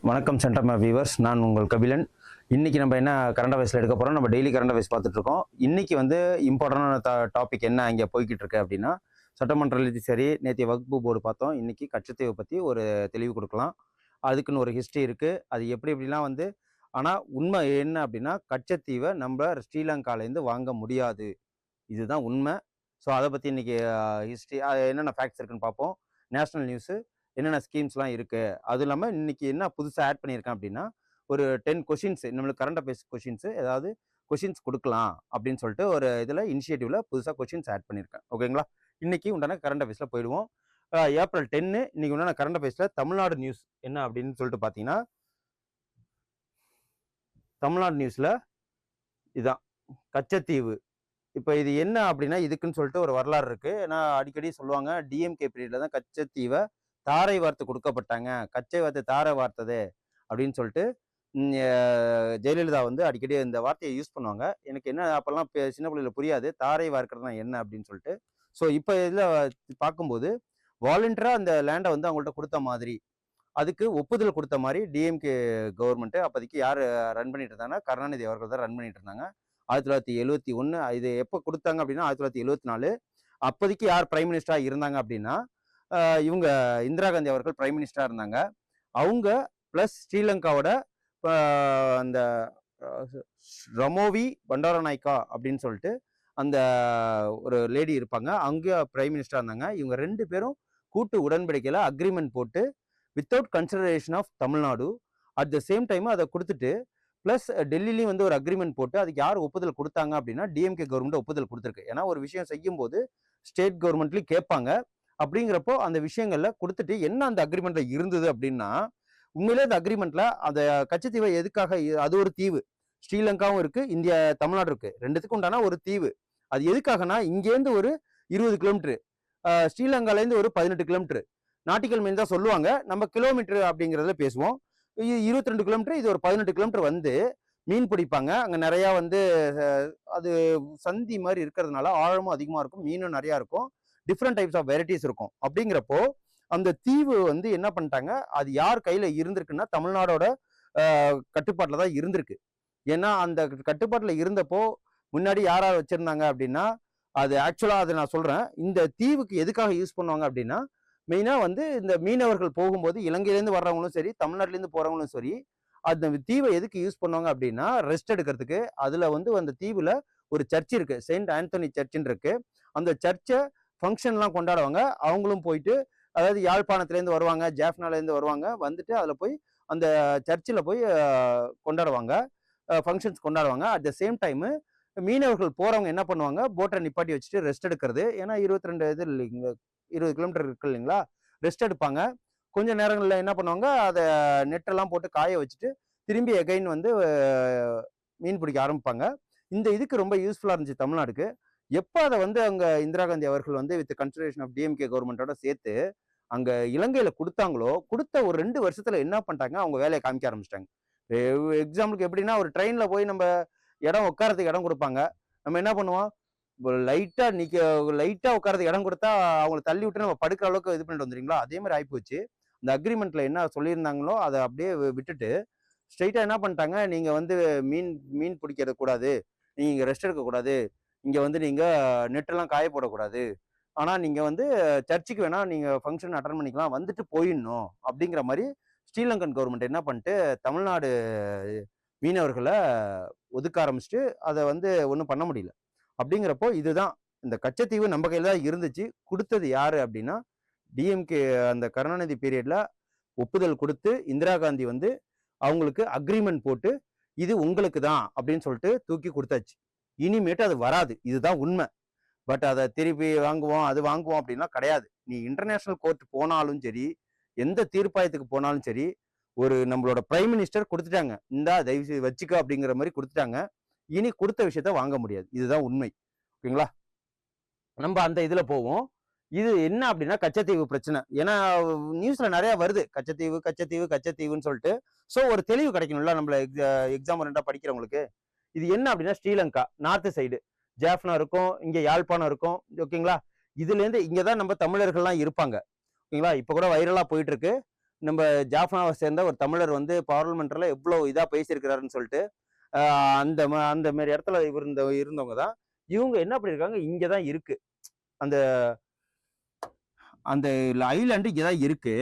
வணக்கம் centre viewers, நான் உங்கள் கபிலன். இன்றைக்கி நம்ம என்ன கரண்ட் அஃபேர்ஸில் எடுக்க போகிறோம். நம்ம டெய்லி கரண்ட் அஃபேர்ஸ் பார்த்துட்ருக்கோம். இன்றைக்கி வந்து இம்பார்ட்டண்டான டாபிக் என்ன இங்கே போய்கிட்டு இருக்கு அப்படின்னா, சட்டமன்றத்துலையும் சரி, நேற்று வக்பு போர்டு பார்த்தோம். இன்றைக்கி கச்சத்தீவை பற்றி ஒரு தெளிவு கொடுக்கலாம். அதுக்குன்னு ஒரு ஹிஸ்ட்ரி இருக்குது. அது எப்படிலாம் வந்து, ஆனால் உண்மை என்ன அப்படின்னா, கச்சத்தீவை நம்ம ஸ்ரீலங்காலேருந்து வாங்க முடியாது, இதுதான் உண்மை. ஸோ அதை பற்றி இன்றைக்கி ஹிஸ்ட்ரி என்னென்ன ஃபேக்ட்ஸ் இருக்குன்னு பார்ப்போம். நேஷ்னல் நியூஸு என்னென்ன ஸ்கீம்ஸ்லாம் இருக்குது, அதுவும் இல்லாமல் இன்றைக்கி என்ன புதுசாக ஆட் பண்ணியிருக்கேன் அப்படின்னா, ஒரு 10 கொஷின்ஸ் நம்மளுக்கு கரண்ட் அஃபேர்ஸ் கொஷின்ஸு, ஏதாவது கொஷின்ஸ் கொடுக்கலாம் அப்படின்னு சொல்லிட்டு ஒரு இதில் இனிஷியேட்டிவில் புதுசாக கொஷின்ஸ் ஆட் பண்ணியிருக்கேன். ஓகேங்களா? இன்றைக்கி உண்டான கரண்ட் அஃபேர்ஸில் போயிடுவோம். ஏப்ரல் 10 இன்றைக்கி உண்டான கரண்ட் அஃபேர்ஸில் தமிழ்நாடு நியூஸ் என்ன அப்படின்னு சொல்லிட்டு பார்த்தீங்கன்னா, தமிழ்நாடு நியூஸில் இதான் கச்சத்தீவு. இப்போ இது என்ன அப்படின்னா, இதுக்குன்னு சொல்லிட்டு ஒரு வரலாறு இருக்குது. ஏன்னா அடிக்கடி சொல்லுவாங்க, டிஎம்கே பீரியடில் தான் கச்சத்தீவை தாரை வார்த்து கொடுக்கப்பட்டாங்க, கச்சை வார்த்தை தாரை வார்த்தது அப்படின்னு சொல்லிட்டு ஜெயலலிதா வந்து அடிக்கடி இந்த வார்த்தையை யூஸ் பண்ணுவாங்க. எனக்கு என்ன அப்போல்லாம் சின்ன பிள்ளைல புரியாது, தாரை வார்க்கிறதுனா என்ன அப்படின்னு சொல்லிட்டு. ஸோ இப்போ இதில் பார்க்கும்போது வாலண்டியராக அந்த லேண்டை வந்து அவங்கள்ட்ட கொடுத்த மாதிரி, அதுக்கு ஒப்புதல் கொடுத்த மாதிரி டிஎம்கே கவர்மெண்ட்டு அப்போதைக்கு யார் ரன் பண்ணிட்டு இருந்தாங்கன்னா, கருணாநிதி அவர்கள் தான் ரன் பண்ணிட்டு இருந்தாங்க. 1971 இது எப்போ கொடுத்தாங்க அப்படின்னா 1974. அப்போதைக்கு யார் பிரைம் மினிஸ்டராக இருந்தாங்க அப்படின்னா, இவங்க இந்திரா காந்தி அவர்கள் பிரைம் மினிஸ்டராக இருந்தாங்க. அவங்க ப்ளஸ் ஸ்ரீலங்காவோட அந்த ரமோவி பண்டாரநாயக்கா அப்படின்னு சொல்லிட்டு அந்த ஒரு லேடி இருப்பாங்க, அங்கே பிரைம் மினிஸ்டராக இருந்தாங்க. இவங்க 2 பேரும் கூட்டு உடன்படிக்கையில் அக்ரிமெண்ட் போட்டு without consideration of Tamil Nadu at the same time அதை கொடுத்துட்டு, ப்ளஸ் டெல்லிலையும் வந்து ஒரு அக்ரிமெண்ட் போட்டு அதுக்கு யார் ஒப்புதல் கொடுத்தாங்க அப்படின்னா டிஎம்கே கவர்மெண்ட் ஒப்புதல் கொடுத்துருக்கு. ஏன்னா ஒரு விஷயம் செய்யும் போது ஸ்டேட் கவர்மெண்ட்லேயும் கேட்பாங்க. அப்படிங்கிறப்போ அந்த விஷயங்கள்ல கொடுத்துட்டு என்ன அந்த அக்ரிமெண்ட்ல இருந்தது அப்படின்னா, உண்மையிலே அந்த அக்ரிமெண்ட்ல அந்த கச்சத்தீவை எதுக்காக, அது ஒரு தீவு, ஸ்ரீலங்காவும் இருக்கு, இந்தியா தமிழ்நாடு இருக்கு, ரெண்டுத்துக்கும் உண்டான ஒரு தீவு. அது எதுக்காகனா, இங்கேருந்து ஒரு 20 கிலோமீட்டர், ஸ்ரீலங்காலேருந்து ஒரு 18 கிலோமீட்டர், நாட்டிக்கல் மீன் தான் சொல்லுவாங்க, நம்ம கிலோமீட்டர் அப்படிங்கிறதுல பேசுவோம். 22 கிலோமீட்டர், இது ஒரு 18 கிலோமீட்டர் வந்து மீன் பிடிப்பாங்க. அங்கே நிறையா வந்து அது சந்தி மாதிரி இருக்கிறதுனால ஆழமும் அதிகமாக இருக்கும், மீனும் நிறையா இருக்கும், டிஃப்ரெண்ட் டைப்ஸ் ஆஃப் வெரைட்டிஸ் இருக்கும். அப்படிங்கிறப்போ அந்த தீவு வந்து என்ன பண்ணிட்டாங்க, அது யார் கையில இருந்திருக்குன்னா தமிழ்நாடோட கட்டுப்பாட்டில் தான் இருந்திருக்கு. ஏன்னா அந்த கட்டுப்பாட்டில் இருந்தப்போ முன்னாடி யார் வச்சிருந்தாங்க அப்படின்னா, அது ஆக்சுவலா அதை நான் சொல்றேன், இந்த தீவுக்கு எதுக்காக யூஸ் பண்ணுவாங்க அப்படின்னா, மெயினா வந்து இந்த மீனவர்கள் போகும்போது இலங்கையிலேருந்து வர்றவங்களும் சரி, தமிழ்நாட்டிலேருந்து போறவங்களும் சரி, அந்த தீவை எதுக்கு யூஸ் பண்ணுவாங்க அப்படின்னா ரெஸ்ட் எடுக்கிறதுக்கு. அதுல வந்து அந்த தீவுல ஒரு சர்ச் இருக்கு, செயின்ட் ஆந்தோனி சர்ச்சுன்னு இருக்கு. அந்த சர்ச்சை ஃபங்க்ஷன்லாம் கொண்டாடுவாங்க. அவங்களும் போயிட்டு, அதாவது யாழ்ப்பாணத்துலேருந்து வருவாங்க, ஜாஃப்னாலேருந்து வருவாங்க, வந்துட்டு அதில் போய் அந்த சர்ச்சில் போய் கொண்டாடுவாங்க, ஃபங்க்ஷன்ஸ் கொண்டாடுவாங்க. அட் த சேம் டைமு மீனவர்கள் போகிறவங்க என்ன பண்ணுவாங்க, போட்டை நிப்பாட்டி வச்சுட்டு ரெஸ்ட் எடுக்கிறது. ஏன்னா 22 இது இல்லைங்க, 20 கிலோமீட்டர் இருக்கு இல்லைங்களா, ரெஸ்ட் எடுப்பாங்க. கொஞ்சம் நேரங்களில் என்ன பண்ணுவாங்க, அதை நெட்டெல்லாம் போட்டு காய வச்சுட்டு திரும்பி எகைன் வந்து மீன் பிடிக்க ஆரம்பிப்பாங்க. இந்த இதுக்கு ரொம்ப யூஸ்ஃபுல்லாக இருந்துச்சு தமிழ்நாடுக்கு. எப்போ அதை வந்து அங்கே இந்திரா காந்தி அவர்கள் வந்து வித் கன்சிடரேஷன் ஆஃப் டிஎம்கே கவர்மெண்டோட சேர்த்து அங்கே இலங்கையில் கொடுத்தாங்களோ, கொடுத்த ஒரு 2 வருஷத்தில் என்ன பண்ணிட்டாங்க, அவங்க வேலையை காமிக்க ஆரம்பிச்சிட்டாங்க. எக்ஸாம்பிளுக்கு எப்படின்னா, ஒரு ட்ரெயினில் போய் நம்ம இடம் உட்காரத்துக்கு இடம் கொடுப்பாங்க. நம்ம என்ன பண்ணுவோம், லைட்டாக உட்காரத்துக்கு இடம் கொடுத்தா அவங்கள தள்ளி விட்டு நம்ம படுக்கிற அளவுக்கு இது பண்ணிட்டு வந்துடுறீங்களா, அதே மாதிரி ஆகிப்போச்சு. இந்த அக்ரிமெண்ட்ல என்ன சொல்லியிருந்தாங்களோ அதை அப்படியே விட்டுட்டு ஸ்ட்ரெயிட்டாக என்ன பண்ணிட்டாங்க, நீங்கள் வந்து மீன் மீன் பிடிக்கிறது கூடாது, நீங்கள் இங்கே ரெஸ்ட் எடுக்கக்கூடாது, இங்கே வந்து நீங்கள் நெட்டெல்லாம் காய போடக்கூடாது, ஆனால் நீங்கள் வந்து சர்ச்சுக்கு வேணால் நீங்கள் ஃபங்க்ஷன் அட்டன் பண்ணிக்கலாம், வந்துட்டு போயிடணும் அப்படிங்கிற மாதிரி ஸ்ரீலங்கன் கவர்மெண்ட் என்ன பண்ணிட்டு தமிழ்நாடு மீனவர்களை ஒதுக்க ஆரம்பிச்சுட்டு அதை வந்து ஒன்றும் பண்ண முடியல. அப்படிங்கிறப்போ இதுதான், இந்த கச்சத்தீவு நம்ம கையில் தான் இருந்துச்சு. கொடுத்தது யாரு அப்படின்னா டிஎம்கே, அந்த கருணாநிதி பீரியட்ல ஒப்புதல் கொடுத்து இந்திரா காந்தி வந்து அவங்களுக்கு அக்ரிமெண்ட் போட்டு இது உங்களுக்கு தான் அப்படின்னு சொல்லிட்டு தூக்கி கொடுத்தாச்சு. இனிமேட்டு அது வராது, இதுதான் உண்மை. பட் அதை திருப்பி வாங்குவோம், அது வாங்குவோம் அப்படின்னா கிடையாது. நீ இன்டர்நேஷனல் கோர்ட் போனாலும் சரி, எந்த தீர்ப்பாயத்துக்கு போனாலும் சரி, ஒரு நம்மளோட பிரைம் மினிஸ்டர் கொடுத்துட்டாங்க, இந்தா தயவு செய்து வச்சுக்க அப்படிங்கிற மாதிரி கொடுத்துட்டாங்க. இனி கொடுத்த விஷயத்த வாங்க முடியாது, இதுதான் உண்மை. ஓகேங்களா? நம்ம அந்த இதுல போவோம். இது என்ன அப்படின்னா கச்சத்தீவு பிரச்சனை. ஏன்னா நியூஸ்ல நிறைய வருது, கச்சத்தீவு கச்சத்தீவு கச்சத்தீவுன்னு சொல்லிட்டு. ஸோ ஒரு தெளிவு கிடைக்கணும்ல நம்மள எக்ஸாம் ரெண்டா படிக்கிறவங்களுக்கு. இது என்ன அப்படின்னா ஸ்ரீலங்கா நார்த் சைடு ஜாஃப்னா இருக்கும், இங்க யாழ்ப்பாணம் இருக்கும். ஓகேங்களா? இதுல இருந்து இங்கதான் நம்ம தமிழர்கள்லாம் இருப்பாங்க. ஓகேங்களா? இப்ப கூட வைரலா போயிட்டு இருக்கு. நம்ம ஜாஃப்னாவை சேர்ந்த ஒரு தமிழர் வந்து பார்லிமெண்ட்ல எவ்வளவு இதா பேசியிருக்கிறாருன்னு சொல்லிட்டு அந்த மாதிரி இடத்துல இருந்தவங்க தான். இவங்க என்ன பண்ணிருக்காங்க, இங்கதான் இருக்கு அந்த அந்த ஐலாண்டு இங்கதான் இருக்கு.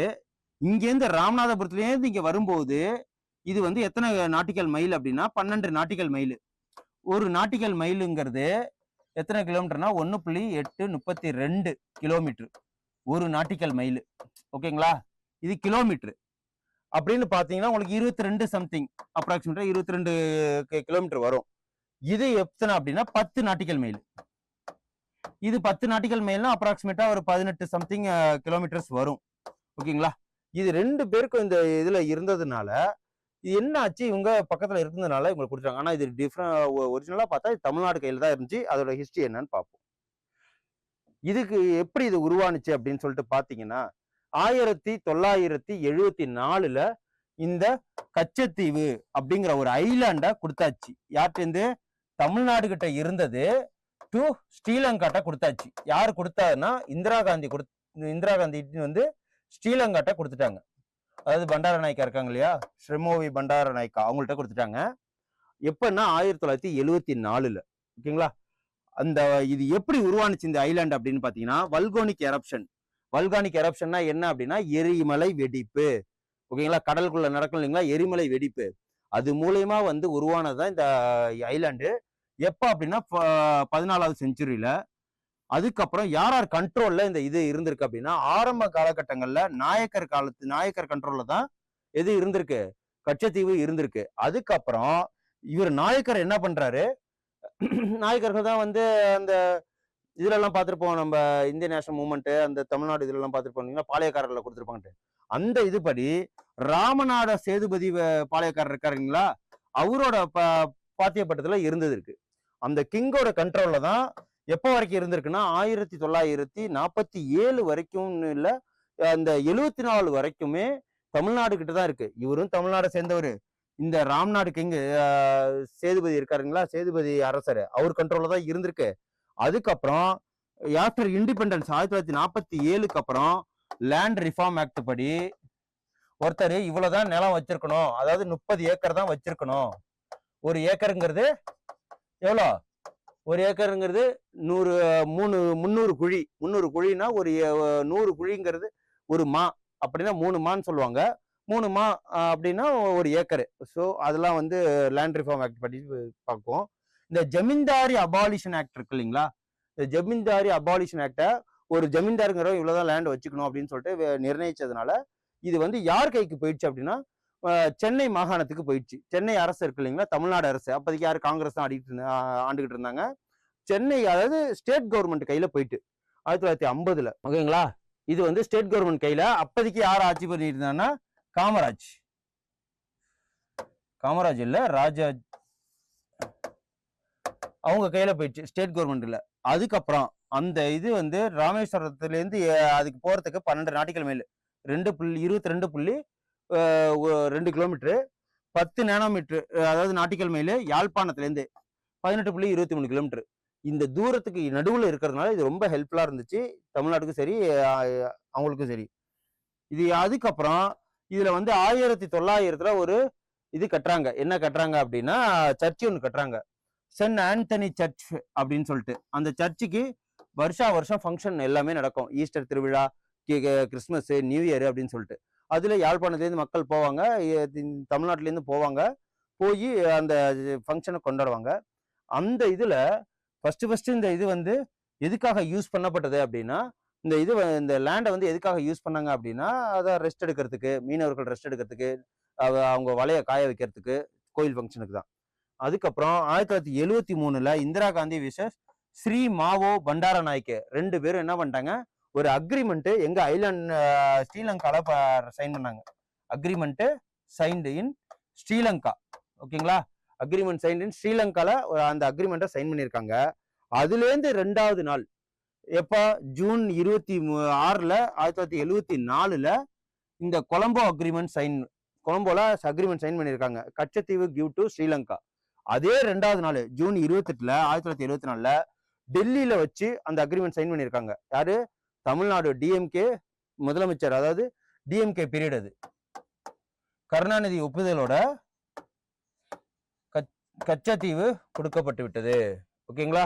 இங்கேருந்து ராமநாதபுரத்துலேருந்து இங்க வரும்போது இது வந்து எத்தனை நாட்டிக்கல் மைல் அப்படின்னா 12 நாட்டிக்கல் மைல். ஒரு நாட்டிக்கல் மைலுங்கிறது எத்தனை கிலோமீட்டர்னா 1.832 கிலோமீட்டர் ஒரு நாட்டிக்கல் மைல். ஓகேங்களா? இது கிலோமீட்டர் அப்படின்னு பாத்தீங்கன்னா உங்களுக்கு 22 சம்திங் அப்ராக்சிமேட்டா 22 கிலோமீட்டர் வரும். இது எத்தனை அப்படின்னா 10 நாட்டிக்கல் மைல். இது 10 நாட்டிக்கல் மைல்னா அப்ராக்சிமேட்டா ஒரு 18 சம்திங் கிலோமீட்டர்ஸ் வரும். ஓகேங்களா? இது 2 பேருக்கும் இந்த இதுல இருந்ததுனால இது என்ன ஆச்சு, இவங்க பக்கத்துல இருந்ததுனால இவங்க கொடுத்தாங்க. ஆனா இது ஒரிஜினலா பார்த்தா தமிழ்நாடு கையில தான் இருந்துச்சு. அதோட ஹிஸ்டரி என்னன்னு பார்ப்போம். இதுக்கு எப்படி இது உருவானுச்சு அப்படின்னு சொல்லிட்டு பாத்தீங்கன்னா 1974ல இந்த கச்சத்தீவு அப்படிங்கிற ஒரு ஐலாண்ட கொடுத்தாச்சு. யார்கிட்ட? தமிழ்நாடு கிட்ட இருந்தது டு ஸ்ரீலங்காட்ட கொடுத்தாச்சு. யாரு கொடுத்தாருன்னா இந்திரா காந்தி வந்து ஸ்ரீலங்காட்ட கொடுத்துட்டாங்க. அதாவது பண்டாரநாயக்கா இருக்காங்க இல்லையா, ஸ்ரீமோவி பண்டாரநாயக்கா, அவங்கள்ட்ட கொடுத்துட்டாங்க. எப்பன்னா 1974ல. ஓகேங்களா? அந்த இது எப்படி உருவானுச்சு இந்த ஐலாண்ட் அப்படின்னு பாத்தீங்கன்னா வல்கானிக் எரப்ஷன். வல்கானிக் எரப்ஷன்னா என்ன அப்படின்னா எரிமலை வெடிப்பு. ஓகேங்களா? கடலுக்குள்ள நடக்கும் இல்லைங்களா எரிமலை வெடிப்பு. அது மூலயமா வந்து உருவானதுதான் இந்த ஐலாண்டு. எப்ப அப்படின்னா 14வது செஞ்சுரியில. அதுக்கப்புறம் யார் கண்ட்ரோல்ல இந்த இது இருந்திருக்கு அப்படின்னா ஆரம்ப காலகட்டங்கள்ல நாயக்கர் கண்ட்ரோல்ல தான் எது இருந்திருக்கு, கச்சத்தீவு இருந்திருக்கு. அதுக்கப்புறம் இவர் நாயக்கர் என்ன பண்றாரு, நாயக்கர்கள் தான் வந்து அந்த இதுல எல்லாம் பார்த்திருப்போம், நம்ம இந்திய நேஷனல் மூவ்மெண்ட் அந்த தமிழ்நாடு இதுல எல்லாம் பார்த்திருப்போம், பாளையக்காரர்ல கொடுத்துருப்பாங்கட்டு. அந்த இதுபடி ராமநாத சேதுபதி பாளையக்காரர் இருக்காருங்களா, அவரோட பாத்தியப்பட்டத்துல இருந்தது இருக்கு. அந்த கிங்கோட கண்ட்ரோல்ல தான் எப்போ வரைக்கும் இருந்திருக்குன்னா 1947 வரைக்கும் இல்ல, அந்த 74 வரைக்குமே தமிழ்நாடு கிட்ட தான் இருக்கு. இவரும் தமிழ்நாடு சேர்ந்தவர். இந்த ராம்நாடு கிங் சேதுபதி இருக்காருங்களா, சேதுபதி அரசர், அவர் கண்ட்ரோல்ல தான் இருந்திருக்கு. அதுக்கப்புறம் ஆஃப்டர் இண்டிபெண்டன்ஸ் 1947க்கு அப்புறம் லேண்ட் ரிஃபார்ம் ஆக்ட் படி ஒருத்தர் இவ்வளவுதான் நிலம் வச்சிருக்கணும், அதாவது 30 ஏக்கர் தான் வச்சிருக்கணும். ஒரு ஏக்கருங்கிறது எவ்வளோ, ஒரு ஏக்கருங்கிறது 300 குழி. 300 குழினா ஒரு 100 குழிங்கிறது ஒரு மா, அப்படின்னா 3 மான்னு சொல்லுவாங்க. 3 மா அப்படின்னா ஒரு ஏக்கரு. ஸோ அதெல்லாம் வந்து லேண்ட் ரிஃபார்ம் ஆக்ட் படி பார்க்கும். இந்த ஜமீன்தாரி அபாலிஷன் ஆக்ட் இருக்கு இல்லைங்களா, இந்த ஜமீன்தாரி அபாலிஷன் ஆக்டை ஒரு ஜமீன்தாருங்கிறவங்க இவ்வளவுதான் லேண்ட் வச்சுக்கணும் அப்படின்னு சொல்லிட்டு நிர்ணயிச்சதுனால இது வந்து யார் கைக்கு போயிடுச்சு அப்படின்னா சென்னை மாகாணத்துக்கு போயிடுச்சு. சென்னை அரசு இருக்கு இல்லைங்களா, தமிழ்நாடு அரசு, அப்போதைக்கு யாரு காங்கிரஸ் தான் ஆண்டுகிட்டு இருந்தாங்க. சென்னை அதாவது ஸ்டேட் கவர்மெண்ட் கையில போயிட்டு 1950ல. ஓகேங்களா? இது வந்து ஸ்டேட் கவர்மெண்ட் கையில. அப்போதைக்கு யார் ஆட்சி பண்ணிட்டு இருந்தாங்கன்னா காமராஜ் இல்ல ராஜா, அவங்க கையில போயிடுச்சு ஸ்டேட் கவர்மெண்ட்ல. அதுக்கப்புறம் அந்த இது வந்து ராமேஸ்வரத்துல இருந்து அதுக்கு போறதுக்கு 12 நாட்டிக்கல் மைல், 22.2 கிலோமீட்டர், 10 நேனோமீட்டர் அதாவது நாட்டிக்கல் மைல். யாழ்ப்பாணத்துல இருந்து 18.23 கிலோமீட்டர். இந்த தூரத்துக்கு நடுவுல இருக்கிறதுனால இது ரொம்ப ஹெல்ப்ஃபுல்லா இருந்துச்சு தமிழ்நாட்டுக்கும் சரி அவங்களுக்கும் சரி. இது அதுக்கப்புறம் இதுல வந்து 1900ல ஒரு இது கட்டுறாங்க. என்ன கட்டுறாங்க அப்படின்னா சர்ச் ஒன்று கட்டுறாங்க, சென்ட் ஆண்டனி சர்ச் அப்படின்னு சொல்லிட்டு. அந்த சர்ச்சுக்கு வருஷம் ஃபங்க்ஷன் எல்லாமே நடக்கும். ஈஸ்டர் திருவிழா, கிறிஸ்துமஸ், நியூ இயர் அப்படின்னு சொல்லிட்டு. அதுல யாழ்ப்பாணத்துலேருந்து மக்கள் போவாங்க, தமிழ்நாட்டிலேருந்து போவாங்க, போய் அந்த ஃபங்க்ஷனை கொண்டாடுவாங்க. அந்த இதுல ஃபர்ஸ்ட் இந்த இது வந்து எதுக்காக யூஸ் பண்ணப்பட்டது அப்படின்னா இந்த லேண்டை வந்து எதுக்காக யூஸ் பண்ணாங்க அப்படின்னா அதை ரெஸ்ட் எடுக்கிறதுக்கு, மீனவர்கள் ரெஸ்ட் எடுக்கிறதுக்கு, அவங்க வலைய காய வைக்கிறதுக்கு, கோயில் ஃபங்க்ஷனுக்கு தான். அதுக்கப்புறம் 1973ல இந்திரா காந்தி விசஸ் ஸ்ரீ மாவோ பண்டாரநாயக்கே 2 பேரும் என்ன பண்ணிட்டாங்க, ஒரு அக்ரிமெண்ட் எங்க ஐலாண்ட் ஸ்ரீலங்கால சைன் பண்ணாங்க. அக்ரிமெண்ட் சைன்டு இன் ஸ்ரீலங்கா. ஓகேங்களா? அக்ரிமெண்ட் சைன்டு இன் ஸ்ரீலங்கால அந்த அக்ரிமெண்ட்டை சைன் பண்ணியிருக்காங்க. அதுலேருந்து 2வது நாள் எப்ப ஜூன் 26ல 1974ல இந்த கொலம்போ அக்ரிமெண்ட் கொலம்போல அக்ரிமெண்ட் சைன் பண்ணியிருக்காங்க, கச்சத்தீவு கிவ் டு ஸ்ரீலங்கா. அதே 2வது நாள் ஜூன் 28ல 1974ல டெல்லியில வச்சு அந்த அக்ரிமெண்ட் சைன் பண்ணியிருக்காங்க. யாரு? தமிழ்நாடு டிஎம்கே முதலமைச்சர், அதாவது டிஎம்கே பீரியட் அது. கருணாநிதி ஒப்புதலோட கச்சத்தீவு கொடுக்கப்பட்டு விட்டது. ஓகேங்களா?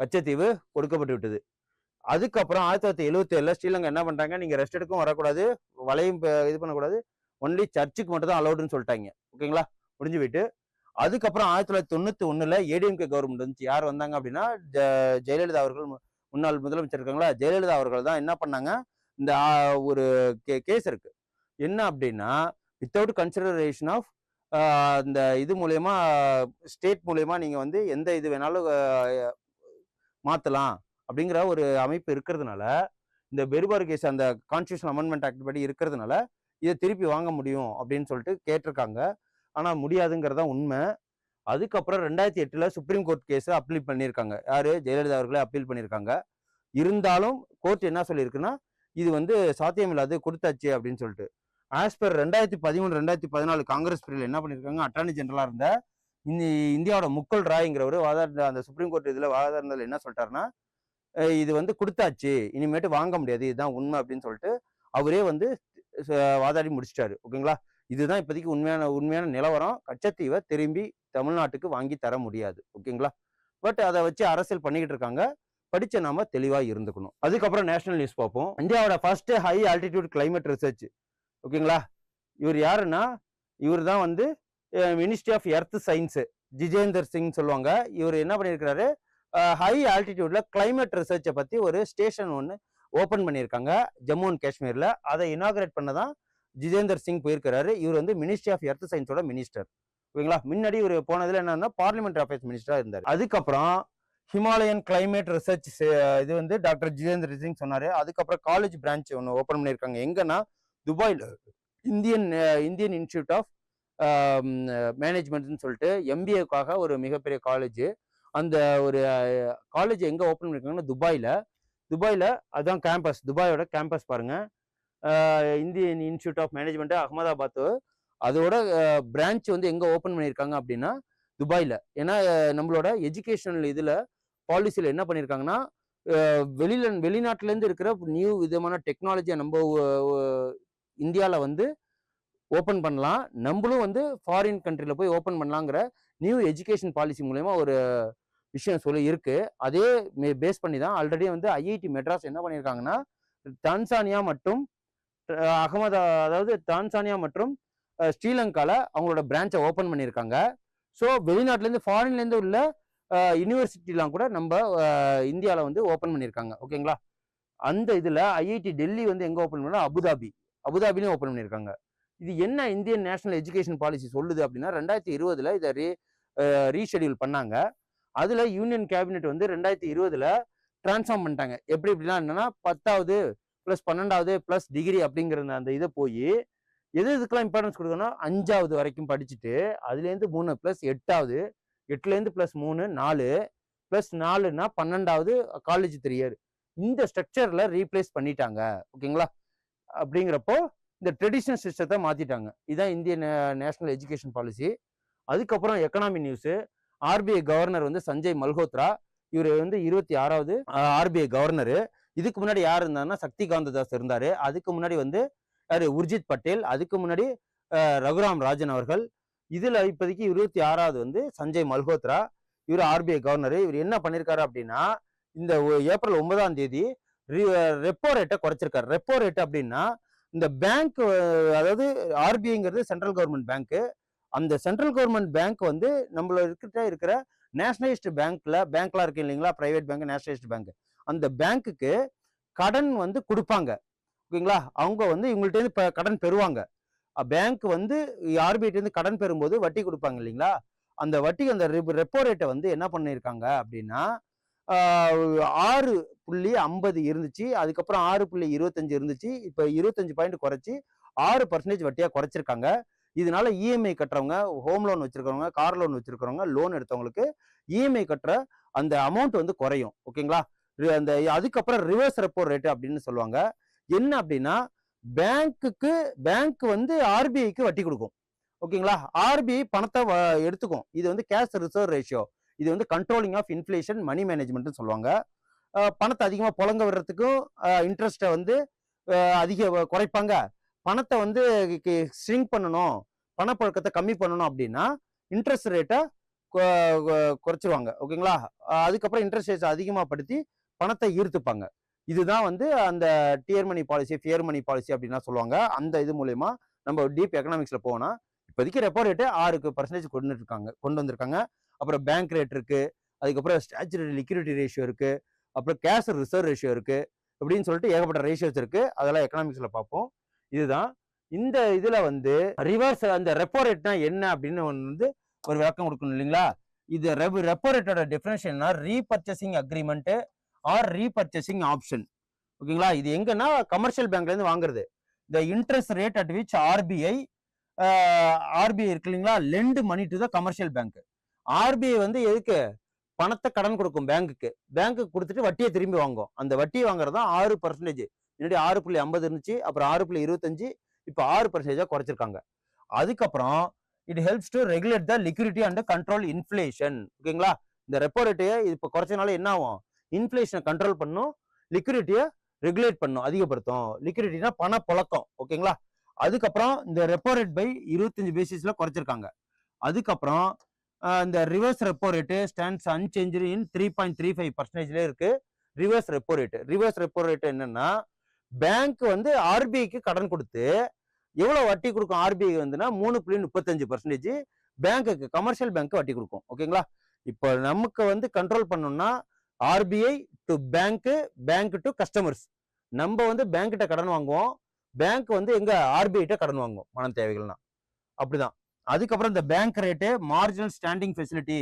கச்சத்தீவு கொடுக்கப்பட்டு விட்டது. அதுக்கப்புறம் 1977 ஸ்ரீலங்கா என்ன பண்றாங்க, நீங்க ரெஸ்ட் எடுக்கவும் வரக்கூடாது, வலையும் இது பண்ணக்கூடாது, ஒன்லி சர்ச்சுக்கு மட்டும் தான் அலௌடுன்னு சொல்லிட்டாங்க. ஓகேங்களா? முடிஞ்சு போயிட்டு அதுக்கப்புறம் 1991 ஏடிஎம்கே கவர்மெண்ட் வந்துச்சு. யார் வந்தாங்க அப்படின்னா ஜெயலலிதா அவர்கள், முன்னாள் முதலமைச்சர் இருக்காங்களா, ஜெயலலிதா அவர்கள் தான் என்ன பண்ணாங்க, இந்த ஒரு கேஸ் இருக்கு. என்ன அப்படின்னா, வித்தவுட் கன்சிடரேஷன் ஆஃப் இந்த இது மூலயமா, ஸ்டேட் மூலயமா நீங்க வந்து எந்த இது வேணாலும் மாத்தலாம் அப்படிங்கிற ஒரு அமைப்பு இருக்கிறதுனால, இந்த பெருபார் கேஸ் அந்த கான்ஸ்டியூஷன் அமெண்ட்மெண்ட் ஆக்ட் படி இருக்கிறதுனால இதை திருப்பி வாங்க முடியும் அப்படின்னு சொல்லிட்டு கேட்டிருக்காங்க. ஆனா முடியாதுங்கிறதா உண்மை. அதுக்கப்புறம் 2008 சுப்ரீம் கோர்ட் கேஸ் அப்பீல் பண்ணியிருக்காங்க. யாரு? ஜெயலலிதா அவர்களே அப்பீல் பண்ணியிருக்காங்க. இருந்தாலும் கோர்ட் என்ன சொல்லியிருக்குன்னா, இது வந்து சாத்தியமில்லாது, கொடுத்தாச்சு அப்படின்னு சொல்லிட்டு. ஆஸ் பர் 2013 2014 காங்கிரஸ் பீரியட்ல என்ன பண்ணியிருக்காங்க, அட்டார்னி ஜெனரலா இருந்த இந்தியாவோட முகுல் ராய்ங்கிறவர் அந்த சுப்ரீம் கோர்ட் இதுல வாதாடினதுல என்ன சொல்லிட்டாருன்னா, இது வந்து கொடுத்தாச்சு, இனிமேட்டு வாங்க முடியாது, இதுதான் உண்மை அப்படின்னு சொல்லிட்டு அவரே வந்து வாதாடி முடிச்சிட்டாரு. ஓகேங்களா? இதுதான் இப்போதைக்கு உண்மையான நிலவரம். கச்சத்தீவை திரும்பி தமிழ்நாட்டுக்கு வாங்கி தர முடியாது. ஓகேங்களா? பட் அதை வச்சு அரசியல் பண்ணிக்கிட்டு இருக்காங்க. படிச்ச நாம தெளிவா இருந்துக்கணும். அதுக்கப்புறம் நேஷனல் நியூஸ் பார்ப்போம். இந்தியாவோட first high altitude climate research. ஓகேங்களா? இவர் யாருன்னா, இவர் தான் வந்து ministry of earth science, Jitender Singh சொல்லுவாங்க. இவர் என்ன பண்ணியிருக்கிறாரு, ஹை ஆல்டிடியூட்ல கிளைமேட் ரிசர்ச்சை பத்தி ஒரு ஸ்டேஷன் ஒன்று ஓபன் பண்ணியிருக்காங்க ஜம்மு அண்ட் காஷ்மீர்ல. அதை இனாகிரேட் பண்ணதான் ஜிதேந்தர் சிங் போயிருக்கிறாரு. இவர் வந்து மினிஸ்ட்ரி ஆஃப் எர்த் சயின்ஸோட மினிஸ்டர். ஓகேங்களா? முன்னாடி இவர் போனதுல என்னன்னா பார்லிமெண்ட் அஃபேர்ஸ் மினிஸ்டரா இருந்தார். அதுக்கப்புறம் ஹிமாலயன் கிளைமேட் ரிசர்ச் இது வந்து டாக்டர் ஜிதேந்தர் சிங் சொன்னாரு. அதுக்கப்புறம் காலேஜ் பிரான்ச் ஒன்று ஓபன் பண்ணியிருக்காங்க. எங்கன்னா துபாயில் இந்தியன் இன்ஸ்டிடியூட் ஆஃப் மேனேஜ்மெண்ட்னு சொல்லிட்டு எம்பிஏக்காக ஒரு மிகப்பெரிய காலேஜ். அந்த ஒரு காலேஜ் எங்க ஓப்பன் பண்ணிருக்காங்கன்னா துபாயில அதுதான் கேம்பஸ், துபாயோட கேம்பஸ் பாருங்க. Indian Institute of Management Ahmedabad, அதோட பிரான்ச் வந்து எங்க ஓப்பன் பண்ணியிருக்காங்க அப்படின்னா துபாயில. ஏன்னா நம்மளோட எஜுகேஷனல் இதுல பாலிசியில என்ன பண்ணியிருக்காங்கன்னா, வெளிநாட்டுல இருந்து இருக்கிற நியூ விதமான டெக்னாலஜியை நம்ம இந்தியாவில் வந்து ஓப்பன் பண்ணலாம், நம்மளும் வந்து ஃபாரின் கண்ட்ரியில் போய் ஓப்பன் பண்ணலாங்கிற நியூ எஜுகேஷன் பாலிசி மூலயமா ஒரு விஷயம் சொல்லி இருக்கு. அதே பேஸ் பண்ணி தான் ஆல்ரெடி வந்து ஐஐடி மெட்ராஸ் என்ன பண்ணியிருக்காங்கன்னா, தான்சானியா மற்றும் தான்சானியா மற்றும் ஸ்ரீலங்கால அவங்களோட பிரான்ச்சை ஓப்பன் பண்ணியிருக்காங்க. ஸோ வெளிநாட்டிலேருந்து ஃபாரின்லேருந்து உள்ள யூனிவர்சிட்டிலாம் கூட நம்ம இந்தியாவில் வந்து ஓப்பன் பண்ணியிருக்காங்க. ஓகேங்களா? அந்த இதில் ஐஐடி டெல்லி வந்து எங்கே ஓப்பன் பண்ணா, அபுதாபிலையும் ஓப்பன் பண்ணியிருக்காங்க. இது என்ன இந்தியன் நேஷனல் எஜுகேஷன் பாலிசி சொல்லுது அப்படின்னா, 2020 இதை ரீஷெடியூல் பண்ணாங்க. அதுல யூனியன் கேபினெட் வந்து 2020 டிரான்ஸ்ஃபார்ம் பண்ணிட்டாங்க. எப்படின்னா என்னன்னா, 10வது + 12வது + டிகிரி அப்படிங்கிற அந்த இதை போய் இதுக்கெல்லாம் இம்பார்ட்டன்ஸ் கொடுக்கணும், 5வது வரைக்கும் படிச்சுட்டு அதுலேருந்து 3 + 8வது, 8லேருந்து +3 4 +4னா 12வது காலேஜ் 3 இயர். இந்த ஸ்ட்ரக்சர்ல ரீப்ளேஸ் பண்ணிட்டாங்க. ஓகேங்களா? அப்படிங்கிறப்போ இந்த ட்ரெடிஷனல் சிஸ்டத்தை மாத்திட்டாங்க. இதுதான் இந்தியன் நேஷனல் எஜுகேஷன் பாலிசி. அதுக்கப்புறம் எக்கனாமி நியூஸ். ஆர்பிஐ கவர்னர் வந்து சஞ்சய் மல்ஹோத்ரா, இவர் வந்து 26வது ஆர்பிஐ கவர்னரு. இதுக்கு முன்னாடி யார் இருந்தாருன்னா சக்தி காந்த தாஸ் இருந்தாரு. அதுக்கு முன்னாடி வந்து யாரு, உர்ஜித் பட்டேல். அதுக்கு முன்னாடி ரகுராம் ராஜன் அவர்கள். இதுல இப்போதைக்கு 26வது வந்து சஞ்சய் மல்ஹோத்ரா, இவர் ஆர்பிஐ கவர்னரு. இவர் என்ன பண்ணிருக்காரு அப்படின்னா, இந்த ஏப்ரல் 9ஆம் தேதி ரெப்போ ரேட்டை குறைச்சிருக்காரு. ரெப்போ ரேட் அப்படின்னா, இந்த பேங்க், அதாவது ஆர்பிஐங்கிறது சென்ட்ரல் கவர்மெண்ட் பேங்க். அந்த சென்ட்ரல் கவர்மெண்ட் பேங்க் வந்து நம்மள இருக்கிற நேஷனலைஸ்டு பேங்க்லாம் இருக்கு இல்லைங்களா, பிரைவேட் பேங்க், நேஷனலைஸ்டு பேங்க். அந்த பேங்க்குக்கு கடன் வந்து கொடுப்பாங்க. ஓகேங்களா? அவங்க வந்து இவங்கள்ட்ட இருந்து கடன் பெறுவாங்க. பேங்க் வந்து ஆர்பிஐ இருந்து கடன் பெறும்போது வட்டி கொடுப்பாங்க இல்லைங்களா, அந்த வட்டி, அந்த ரெப்போ ரேட்டை வந்து என்ன பண்ணியிருக்காங்க அப்படின்னா 6.50 இருந்துச்சு. அதுக்கப்புறம் 6.25 இருந்துச்சு. இப்போ 25 பாயிண்ட் குறைச்சி 6% வட்டியா குறைச்சிருக்காங்க. இதனால இஎம்ஐ கட்டுறவங்க, ஹோம் லோன் வச்சிருக்கிறவங்க, கார் லோன் வச்சிருக்கிறவங்க, லோன் எடுத்தவங்களுக்கு இஎம்ஐ கட்டுற அந்த அமௌண்ட் வந்து குறையும். ஓகேங்களா? அந்த அதுக்கப்புறம் ரிவர்ஸ் ரெப்போ ரேட் அப்படின்னு சொல்லுவாங்க. என்ன அப்படின்னா, பேங்க் வந்து ஆர்பிஐக்கு வட்டி கொடுக்கும். ஓகேங்களா? ஆர்பிஐ பணத்தை எடுத்துக்கும். இது வந்து கேஷ் ரிசர்வ் ரேஷியோ. இது வந்து கண்ட்ரோலிங் ஆஃப் இன்ஃப்ளேஷன் மணி மேனேஜ்மெண்ட்னு சொல்லுவாங்க. பணத்தை அதிகமாக புழங்க விடுறதுக்கும் இன்ட்ரெஸ்ட்டை வந்து குறைப்பாங்க. பணத்தை வந்து ஸ்ரிங்க் பண்ணணும், பணப்புழக்கத்தை கம்மி பண்ணணும் அப்படின்னா இன்ட்ரெஸ்ட் ரேட்டை குறைச்சிருவாங்க. ஓகேங்களா? அதுக்கப்புறம் இன்ட்ரெஸ்ட் ரேட்ஸ் அதிகமாக படுத்தி பணத்தை ஈர்த்துப்பாங்க. இதுதான் வந்து அந்த டியர் மணி பாலிசி, ஃபியர் மணி பாலிசி அப்படின்னா சொல்லுவாங்க. அந்த இது மூலயமா நம்ம டீப் எக்கனாமிக்ஸ்ல போனா இப்போதைக்கு ரெப்போ ரேட்டு 6% கொண்டு வந்திருக்காங்க. அப்புறம் பேங்க் ரேட் இருக்கு, அதுக்கப்புறம் ஸ்டாச்சுரரி லிக்விடிட்டி ரேஷியோ இருக்கு, அப்புறம் கேஷ் ரிசர்வ் ரேஷியோ இருக்கு, இப்படின்னு சொல்லிட்டு ஏகப்பட்ட ரேஷியோஸ் இருக்கு. அதெல்லாம் எக்கனாமிக்ஸ்ல பார்ப்போம். இதுதான் இந்த இதுல வந்து ரிவர்ஸ் அந்த ரெப்போ ரேட்னா என்ன அப்படின்னு வந்து ஒரு விளக்கம் கொடுக்கணும் இல்லைங்களா? இது ரெப்போ ரேட்டோட டெஃபினேஷன்னா repurchasing agreement or repurchasing option. ஓகேங்களா? இது எங்கன்னா கமர்ஷியல் பேங்க்ல இருந்து வாங்குறது. The interest rate at which RBI இருக்கு இல்லைங்களா, lend money to the commercial bank. RBI வந்து எதுக்கு பணத்தை கடன் கொடுக்கும் பேங்க்கு கொடுத்துட்டு வட்டியை திரும்பி வாங்கும். அந்த வட்டியை வாங்குறது தான் 6%. முன்னாடி 6.50 இருந்துச்சு, அப்புறம் 6.25, இப்போ 6% குறைச்சிருக்காங்க. அதுக்கப்புறம் it helps to regulate the liquidity and control inflation. ஓகேங்களா? இந்த ரெப்போ ரேட்டையை இப்போ குறைச்சனால என்ன ஆகும்? இன்ஃப்ளேஷனை கண்ட்ரோல் பண்ணும், லிக்விடிட்டியை ரெகுலேட் பண்ணும், அதிகப்படுத்தும். லிக்விடிட்டினா பண புழக்கம். ஓகேங்களா? அதுக்கப்புறம் இந்த ரெப்போ ரேட் பை 25 பேசிஸ்ல குறைச்சிருக்காங்க. அதுக்கப்புறம் இந்த reverse repo rate stands unchanged in 3.35% இருக்கு. ரிவர்ஸ் ரெப்போ ரேட் என்னன்னா, பேங்க் வந்து ஆர்பிஐக்கு கடன் கொடுத்து எவ்வளவு வட்டி கொடுக்கும்? ஆர்பிஐ வந்துன்னா 3.35% பேங்க்குக்கு, கமர்ஷியல் பேங்க் வட்டி கொடுக்கும். ஓகேங்களா? இப்போ நமக்கு வந்து கண்ட்ரோல் பண்ணணும்னா RBI to bank to customers. நம்ம வந்து பேங்க்கிட்ட கடன் வாங்குவோம், பேங்க் வந்து எங்க ஆர்பிஐ கடன் வாங்குவோம் பண தேவைகள்னா. அப்படிதான். அதுக்கப்புறம் இந்த bank rate marginal standing facility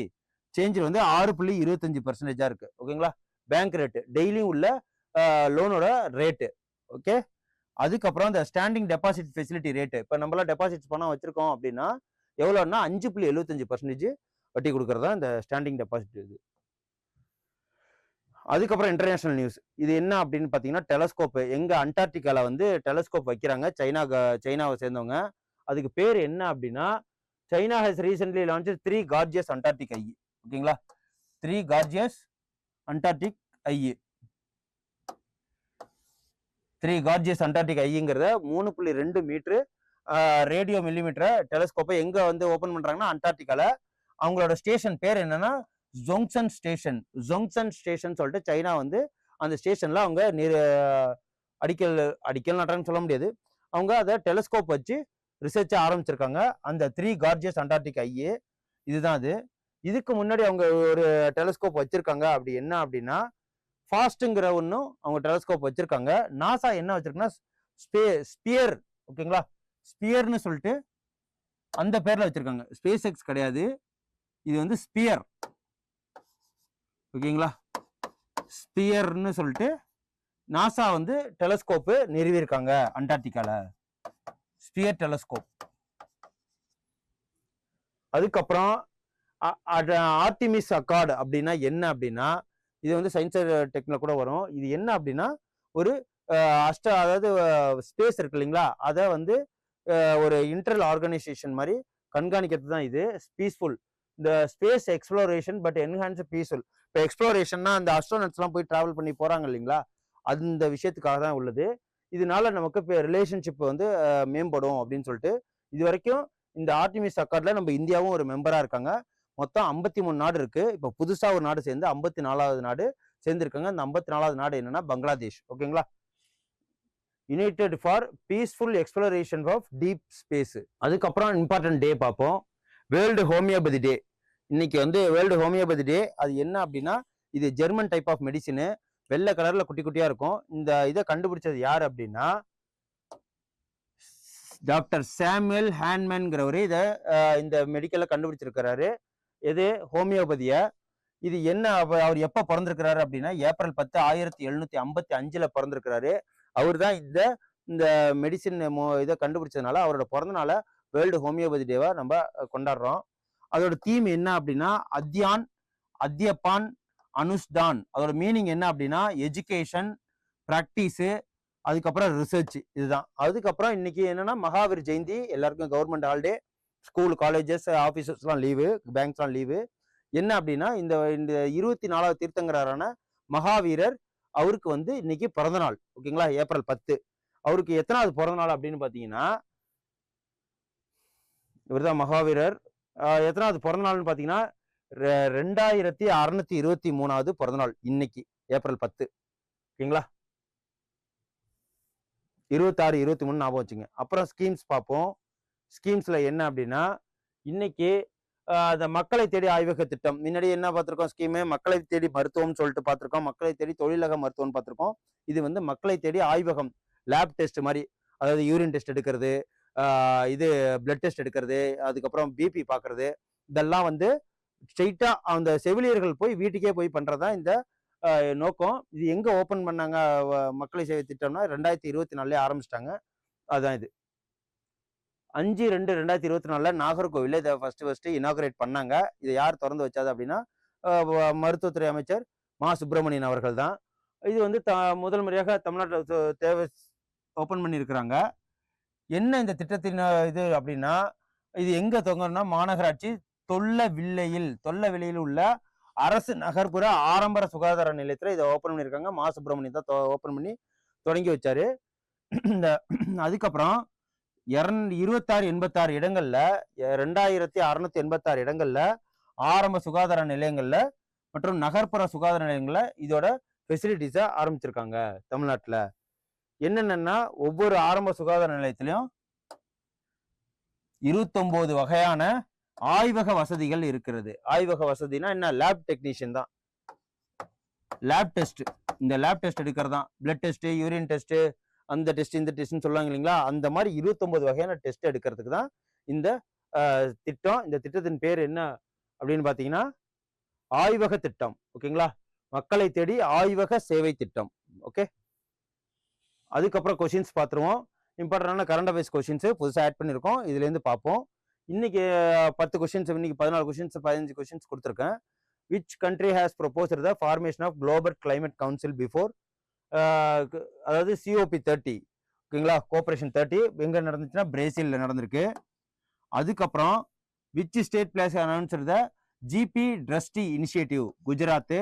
change வந்து 6.25% இருக்கு. ஓகேங்களா? பேங்க் ரேட்டு டெய்லியும் உள்ள லோனோட ரேட்டு. ஓகே. அதுக்கப்புறம் இந்த ஸ்டாண்டிங் டெபாசிட் ஃபெசிலிட்டி ரேட்டு, இப்போ நம்மளாம் டெபாசிட்ஸ் பணம் வச்சிருக்கோம் அப்படின்னா எவ்வளோன்னா 5.75% வட்டி கொடுக்கறதா இந்த ஸ்டாண்டிங் டெபாசிட். இது அதுக்கப்புறம் இன்டர்நேஷனல் நியூஸ். இது என்ன அப்படின்னு பார்த்தீங்கன்னா, டெலஸ்கோப் எங்க அண்டார்டிகால வந்து டெலஸ்கோப் வைக்கிறாங்க, சைனாவை சேர்ந்தவங்க. அதுக்கு பேர் என்ன அப்படின்னா, China has recently launch 3 gorgeous Antarctic eye. ஓகேங்களா? 3 gorgeous Antarctic eye. 3 gorgeous Antarctic ஐங்கிறத 3.2 மீட்டர் ரேடியோ மில்லிமீட்டர் டெலஸ்கோப்பை எங்க வந்து ஓபன் பண்றாங்கன்னா அண்டார்டிகால. அவங்களோட ஸ்டேஷன் பேர் என்னன்னா ஜோங்சன் ஸ்டேஷன் சொல்லிட்டு சைனா வந்து அந்த ஸ்டேஷன்ல அவங்க அடிக்கல் நட்டுறாங்கன்னு சொல்ல முடியாது. அவங்க அதை டெலஸ்கோப் வச்சு ரிசர்ச் ஆரம்பிச்சிருக்காங்க. அந்த 3 கார்ஜியஸ் அண்டார்டிக் ஐ இதுதான் அது. இதுக்கு முன்னாடி அவங்க ஒரு டெலஸ்கோப் வச்சிருக்காங்க. அப்படி என்ன அப்படின்னா ஃபாஸ்ட்ங்கிற ஒன்றும் அவங்க டெலஸ்கோப் வச்சிருக்காங்க. நாசா என்ன வச்சிருக்குன்னா ஸ்பியர். ஓகேங்களா? ஸ்பியர்னு சொல்லிட்டு அந்த பேர்ல வச்சிருக்காங்க. ஸ்பேஸ் எக்ஸ் கிடையாது, இது வந்து ஸ்பியர். ஓகேங்களா? ஸ்பியர்னு சொல்லிட்டு நாசா வந்து டெலஸ்கோப்பு நிறுவியிருக்காங்க அண்டார்டிகால, ஸ்பியர் டெலஸ்கோப். அதுக்கப்புறம் ஆர்டிமிஸ் அக்கார்டு அப்படின்னா என்ன அப்படின்னா, இது வந்து சயின்ஸ் டெக்ல கூட வரும். இது என்ன அப்படின்னா ஒரு அதாவது ஸ்பேஸ் இருக்கு இல்லைங்களா, அதை வந்து ஒரு இன்டர்னல் ஆர்கனைசேஷன் மாதிரி கண்காணிக்கிறது தான் இது. பீஸ்ஃபுல் இந்த space exploration but enhance peaceful. இப்போ எக்ஸ்ப்ளோரேஷன்னா அந்த அஸ்ட்ரோனட்ஸ்லாம் போய் டிராவல் பண்ணி போறாங்க இல்லைங்களா, அந்த விஷயத்துக்காக தான் உள்ளது. இதனால நமக்கு இப்போ ரிலேஷன்ஷிப் வந்து மேம்படும் அப்படின்னு சொல்லிட்டு இது வரைக்கும் இந்த ஆர்டிமிஸ் அக்கார்ட்ல நம்ம இந்தியாவும் ஒரு மெம்பரா இருக்காங்க. மொத்தம் 53 நாடு இருக்கு. இப்போ புதுசா ஒரு நாடு சேர்ந்து 54வது நாடு சேர்ந்திருக்காங்க. அந்த 54வது நாடு என்னன்னா பங்களாதேஷ். ஓகேங்களா? United for peaceful exploration of deep space. அதுக்கப்புறம் இம்பார்ட்டன்ட் டே பார்ப்போம், வேர்ல்டு ஹோமியோபதி டே. இன்னைக்கு வந்து வேர்ல்டு ஹோமியோபதி டே. அது என்ன அப்படின்னா, இது ஜெர்மன் டைப் ஆஃப் மெடிசின், வெள்ளை கலர்ல குட்டி குட்டியா இருக்கும். இந்த இதை கண்டுபிடிச்சது யார் அப்படின்னா டாக்டர் சாமுவேல் ஹான்மேன்ங்கிறவரு இதை இந்த மெடிக்கலை கண்டுபிடிச்சிருக்கிறாரு. எது? ஹோமியோபதிய. இது என்ன, அவர் எப்ப பிறந்திருக்கிறாரு அப்படின்னா ஏப்ரல் 10, 1755 பிறந்திருக்கிறாரு. அவர் தான் இந்த மெடிசின் இதை கண்டுபிடிச்சதுனால அவரோட பிறந்த நாளை வேர்ல்டு ஹோமியோபதி டேவா நம்ம கொண்டாடுறோம். அதோட தீம் என்ன அப்படின்னா அத்யப்பான் அனுஷ்டான். அதோட மீனிங் என்ன அப்படின்னா எஜுகேஷன், பிராக்டிஸு, அதுக்கப்புறம் ரிசர்ச். இதுதான். அதுக்கப்புறம் இன்னைக்கு என்னன்னா மகாவீர் ஜெயந்தி. எல்லாருக்கும் கவர்மெண்ட் ஹாலிடே, ஸ்கூல், காலேஜஸ், ஆஃபீஸஸ்லாம் லீவு, பேங்க்ஸ்லாம் லீவு. என்ன அப்படின்னா இந்த இந்த 24வது தீர்த்தங்கரான மகாவீரர் அவருக்கு வந்து இன்னைக்கு பிறந்த நாள். ஓகேங்களா? ஏப்ரல் 10. அவருக்கு எத்தனாவது பிறந்த நாள் அப்படின்னு பார்த்தீங்கன்னா, இவர்தான் மகாவீரர். எத்தனாவது பிறந்த நாள்னு பார்த்தீங்கன்னா, 2623வது பிறந்த நாள் இன்னைக்கு ஏப்ரல் 10. ஓகேங்களா? 26, 23 ஞாபகம் வச்சுங்க. அப்புறம் ஸ்கீம்ஸ் பார்ப்போம். ஸ்கீம்ஸ்ல என்ன அப்படின்னா, இன்னைக்கு அந்த மக்களை தேடி ஆய்வக திட்டம். முன்னாடி என்ன பார்த்திருக்கோம் ஸ்கீமு? மக்களை தேடி மருத்துவம்னு சொல்லிட்டு பார்த்திருக்கோம். மக்களை தேடி தொழிலக மருத்துவம்னு பார்த்திருக்கோம். இது வந்து மக்களை தேடி ஆய்வகம். லேப் டெஸ்ட் மாரி. அதாவது யூரின் டெஸ்ட் எடுக்கிறது, இது பிளட் டெஸ்ட் எடுக்கிறது, அதுக்கப்புறம் பிபி பார்க்கறது. இதெல்லாம் வந்து ஸ்ட்ரெயிட்டா அந்த செவிலியர்கள் போய் வீட்டுக்கே போய் பண்றதுதான் இந்த நோக்கம். இது எங்க ஓப்பன் பண்ணாங்க மக்களை சேவை திட்டம்னா 2024 ஆரம்பிச்சிட்டாங்க. அதான் இது. 5/2/2024 நாகர்கோவில்ல இதை ஃபர்ஸ்ட் இனாகரேட் பண்ணாங்க. இதை யார் திறந்து வச்சது அப்படின்னா மருத்துவத்துறை அமைச்சர் மா சுப்பிரமணியன் அவர்கள் தான். இது வந்து முதல் முறையாக தமிழ்நாட்டில் தேவை ஓப்பன் பண்ணியிருக்கிறாங்க. என்ன இந்த திட்டத்தின் இது அப்படின்னா, இது எங்க தொடங்கணும்னா மாநகராட்சி தொல்லவில்லையில் உள்ள அரசு நகர்ப்புற ஆரம்பர சுகாதார நிலையத்துல இதை ஓப்பன் பண்ணியிருக்காங்க. மா சுப்பிரமணியன் தான் ஓப்பன் பண்ணி தொடங்கி வச்சாரு. இந்த அதுக்கப்புறம் 2686 இடங்கள்ல 2686 இடங்கள்ல ஆரம்ப சுகாதார நிலையங்கள்ல மற்றும் நகர்ப்புற சுகாதார நிலையங்கள்ல இதோட ஃபெசிலிட்டிஸை ஆரம்பிச்சிருக்காங்க தமிழ்நாட்டுல. என்னென்னா ஒவ்வொரு ஆரம்ப சுகாதார நிலையத்திலையும் 29 வகையான ஆய்வக வசதிகள் இருக்கிறது. ஆய்வக வசதினா என்ன? லேப் டெக்னீஷியன் தான். லேப் டெஸ்ட், இந்த லேப் டெஸ்ட் எடுக்கிறதா, பிளட் டெஸ்ட், யூரின் டெஸ்ட், அந்த டெஸ்ட் இந்த டெஸ்ட்னு சொல்லுவாங்க இல்லைங்களா? அந்த மாதிரி 29 வகையான டெஸ்ட் எடுக்கிறதுக்கு தான் இந்த திட்டம். இந்த திட்டத்தின் பேர் என்ன அப்படின்னு பார்த்தீங்கன்னா ஆய்வக திட்டம். ஓகேங்களா? மக்களை தேடி ஆய்வக சேவை திட்டம். ஓகே, அதுக்கப்புறம் கொஸ்டின்ஸ் பார்த்துருவோம். இம்பார்ட்டன்டான கரண்ட் அஃபேர்ஸ் கொஸ்டின்ஸ் புதுசாக ஆட் பண்ணியிருக்கோம். இதுலேருந்து பார்ப்போம். இன்னைக்கு 10 கொஸ்டின்ஸ், இன்னைக்கு 14 கொஸ்டின்ஸ், 15 கொஸ்டின்ஸ் கொடுத்துருக்கேன். Which country has proposed the formation of global climate council before, அதாவது COP30. ஓகேங்களா? கோஆபரேஷன் 30 எங்க நடந்துச்சுன்னா பிரேசில்ல நடந்திருக்கு. அதுக்கப்புறம் which state place announced the GB trustee initiative, Gujarat.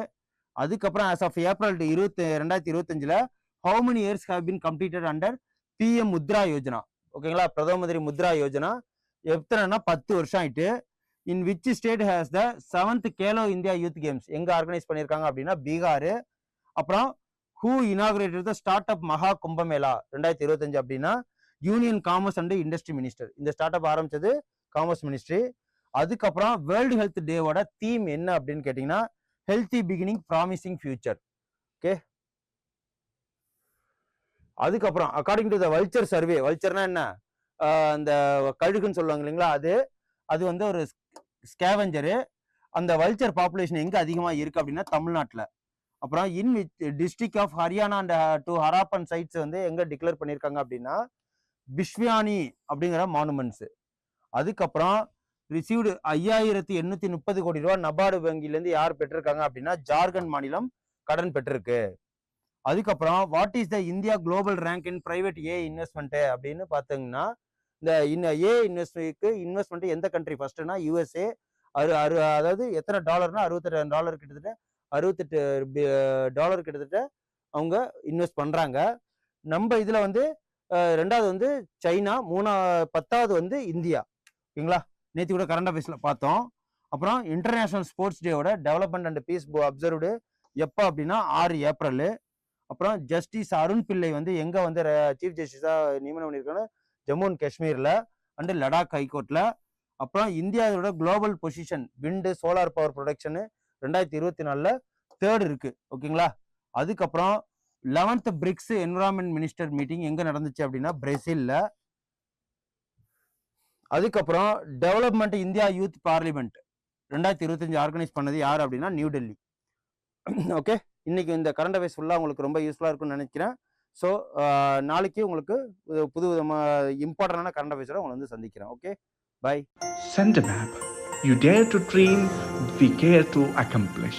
அதுக்கப்புறம் as of April 2025 how many years have been completed under PM Mudra Yojana. ஓகேங்களா? பிரதம மந்திரி முத்ரா யோஜனா எத்தனைன்னா 10 வருஷம் ஆயிட்டு. In which state has the 7th Khelo India youth games எங்க ஆர்கனைஸ் பண்ணியிருக்காங்க அப்படின்னா பீகார். அப்புறம் who inaugurated the start up மகா கும்பமேளா 2025 அப்படின்னா union commerce and industry minister. இந்த ஸ்டார்ட் அப் ஆரம்பிச்சது காமர்ஸ் மினிஸ்ட்ரி. அதுக்கப்புறம் வேர்ல்டு ஹெல்த் டேவோட தீம் என்ன அப்படின்னு கேட்டீங்கன்னா healthy beginning promising future. Okay, அதுக்கப்புறம் according to the vulture survey, வல்ச்சர்னா என்ன? அந்த கழுகுன்னு சொல்லுவாங்க இல்லைங்களா? அது வந்து ஒரு ஸ்கேவெஞ்சரு. அந்த வல்ச்சர் பாப்புலேஷன் எங்க அதிகமா இருக்கு அப்படின்னா தமிழ்நாட்டுல. அப்புறம் in district of Haryana and 2 Harappan sites வந்து எங்க டிக்ளேர் பண்ணியிருக்காங்க அப்படின்னா பிஷ்வியானி அப்படிங்கிற மானுமெண்ட்ஸ். அதுக்கப்புறம் ரிசீவ்டு 5830 கோடி ரூபாய் நபார்டு வங்கியிலேருந்து யார் பெற்றிருக்காங்க அப்படின்னா ஜார்க்கண்ட் மாநிலம் கடன் பெற்றிருக்கு. அதுக்கப்புறம் what is the India global rank in private A investment அப்படின்னு பார்த்தீங்கன்னா இந்த ஏ இன்வெஸ்ட்மெண்ட் எந்த கண்ட்ரி ஃபர்ஸ்ட்னா USA. அதாவது எத்தனை டாலர்னா $68 கிட்டத்தட்ட $68 கிட்டத்தட்ட அவங்க இன்வெஸ்ட் பண்றாங்க. நம்ம இதுல வந்து ரெண்டாவது வந்து சைனா, 10வது வந்து இந்தியா. ஓகேங்களா? நேற்று கூட கரண்ட் அஃபேர்ஸ்ல பார்த்தோம். அப்புறம் இன்டர்நேஷனல் ஸ்போர்ட்ஸ் டேவோட டெவலப்மெண்ட் அண்ட் பீஸ் அப்சர்வ்டு எப்போ அப்படின்னா 6 ஏப்ரல். அப்புறம் ஜஸ்டிஸ் அருண் பிள்ளை வந்து எங்க வந்து சீஃப் ஜஸ்டிஸா நியமனம் பண்ணியிருக்காங்க ஜம்மு அண்ட் காஷ்மீர்ல அண்ட் லடாக் ஹைகோர்ட்ல. அப்புறம் இந்தியாவோட குளோபல் பொசிஷன் விண்டு சோலார் பவர் ப்ரொடக்ஷன் 2024 3rd இருக்கு. ஓகேங்களா? அதுக்கப்புறம் 11th BRICS environment minister meeting எங்க நடந்துச்சு அப்படின்னா பிரேசில்ல. அதுக்கப்புறம் development India youth parliament 2025 organise பண்ணது யார் அப்படின்னா நியூ டெல்லி. ஓகே, இன்னைக்கு இந்த கரண்ட் அஃபேர்ஸ் ஃபுல்லாக உங்களுக்கு ரொம்ப யூஸ்ஃபுல்லாக இருக்கும்னு நினைக்கிறேன். ஸோ நாளைக்கு உங்களுக்கு புது விதமாக இம்பார்ட்டண்டான கரண்ட் அஃபேர்ஸோட உங்களை வந்து சந்திக்கிறேன். Okay, bye. Send a map. You dare to dream, we care to accomplish.